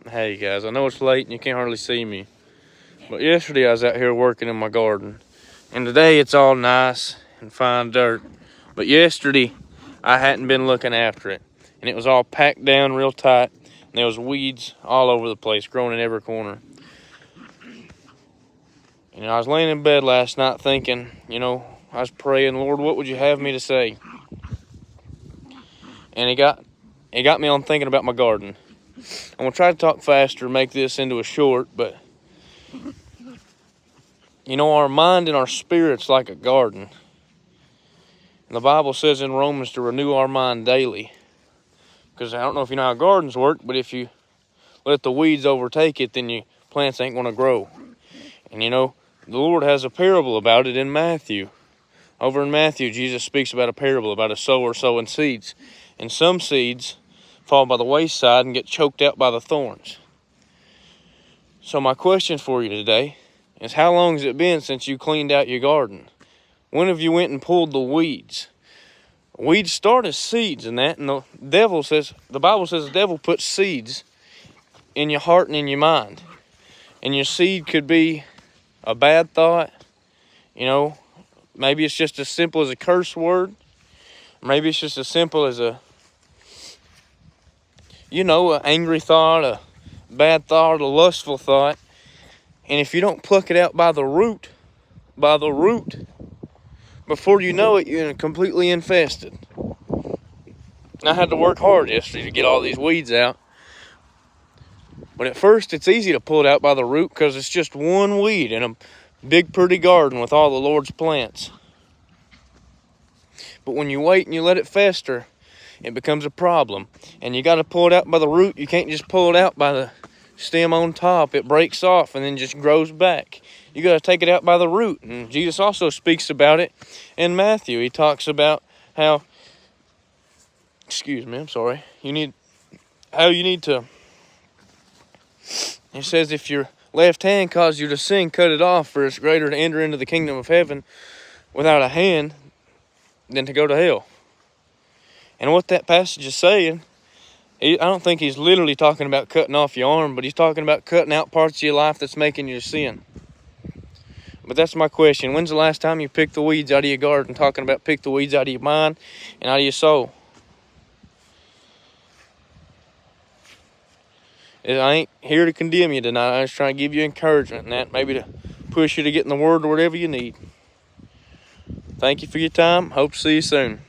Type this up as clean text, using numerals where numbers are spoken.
Hey guys, I know it's late and you can't hardly see me, but yesterday I was out here working in my garden, and today it's all nice and fine dirt. But yesterday I hadn't been looking after it, and it was all packed down real tight, and there was weeds all over the place, growing in every corner. I was laying in bed last night thinking, I was praying, Lord, what would you have me to say? And it got me on thinking about my garden. I'm gonna try to talk faster, make this into a short, but our mind and our spirit's like a garden. And the Bible says in Romans to renew our mind daily. Because I don't know if you know how gardens work, but if you let the weeds overtake it, then your plants ain't gonna grow. And the Lord has a parable about it in Matthew. Over in Matthew, Jesus speaks about a parable about a sower sowing seeds. And some seeds fall by the wayside and get choked out by the thorns. So my question for you today is, how long has it been since you cleaned out your garden? When have you went and pulled the weeds? Weeds start as seeds and that, and the Bible says the devil puts seeds in your heart and in your mind. And your seed could be a bad thought, maybe it's just as simple as a curse word. Maybe it's just as simple as an angry thought, a bad thought, a lustful thought. And if you don't pluck it out by the root, before you know it, you're completely infested. I had to work hard yesterday to get all these weeds out. But at first, it's easy to pull it out by the root because it's just one weed in a big, pretty garden with all the Lord's plants. But when you wait and you let it fester, it becomes a problem. And you got to pull it out by the root. You can't just pull it out by the stem on top. It breaks off and then just grows back. You got to take it out by the root. And Jesus also speaks about it in Matthew. He talks about how, you need to, he says, if your left hand causes you to sin, cut it off, for it's greater to enter into the kingdom of heaven without a hand than to go to hell. And what that passage is saying, I don't think he's literally talking about cutting off your arm, but he's talking about cutting out parts of your life that's making you sin. But that's my question. When's the last time you picked the weeds out of your garden? Talking about pick the weeds out of your mind and out of your soul. I ain't here to condemn you tonight. I'm just trying to give you encouragement and that, maybe to push you to get in the Word or whatever you need. Thank you for your time. Hope to see you soon.